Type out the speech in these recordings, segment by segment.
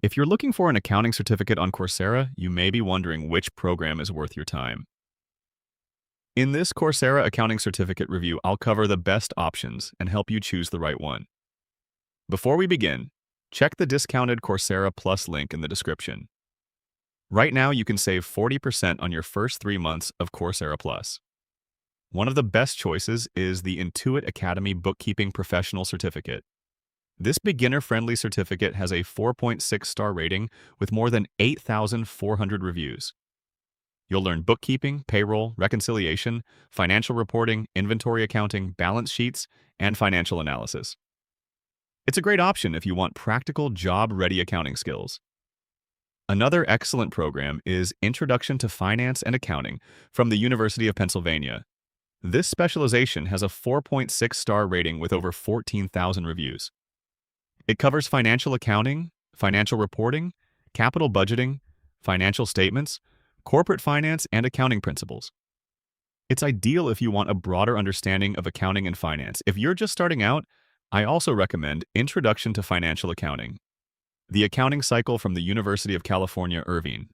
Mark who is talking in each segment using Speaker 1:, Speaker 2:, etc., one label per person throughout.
Speaker 1: If you're looking for an accounting certificate on Coursera, you may be wondering which program is worth your time. In this Coursera accounting certificate review, I'll cover the best options and help you choose the right one. Before we begin, check the discounted Coursera Plus link in the description. Right now, you can save 40% on your first 3 months of Coursera Plus. One of the best choices is the Intuit Academy Bookkeeping Professional Certificate. This beginner-friendly certificate has a 4.6-star rating with more than 8,400 reviews. You'll learn bookkeeping, payroll, reconciliation, financial reporting, inventory accounting, balance sheets, and financial analysis. It's a great option if you want practical, job-ready accounting skills. Another excellent program is Introduction to Finance and Accounting from the University of Pennsylvania. This specialization has a 4.6-star rating with over 14,000 reviews. It covers financial accounting, financial reporting, capital budgeting, financial statements, corporate finance, and accounting principles. It's ideal if you want a broader understanding of accounting and finance. If you're just starting out, I also recommend Introduction to Financial Accounting, the accounting cycle from the University of California, Irvine.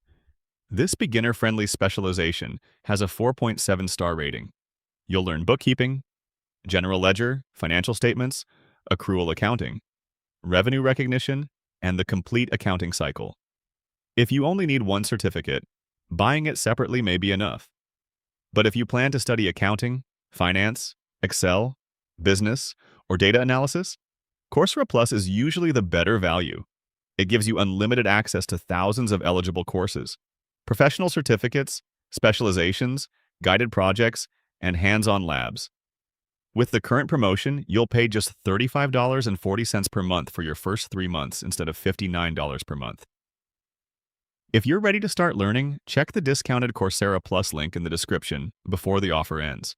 Speaker 1: This beginner-friendly specialization has a 4.7-star rating. You'll learn bookkeeping, general ledger, financial statements, accrual accounting, revenue recognition, and the complete accounting cycle. If you only need one certificate, buying it separately may be enough. But if you plan to study accounting, finance, Excel, business, or data analysis, Coursera Plus is usually the better value. It gives you unlimited access to thousands of eligible courses, professional certificates, specializations, guided projects, and hands-on labs. With the current promotion, you'll pay just $35.40 per month for your first 3 months instead of $59 per month. If you're ready to start learning, check the discounted Coursera Plus link in the description before the offer ends.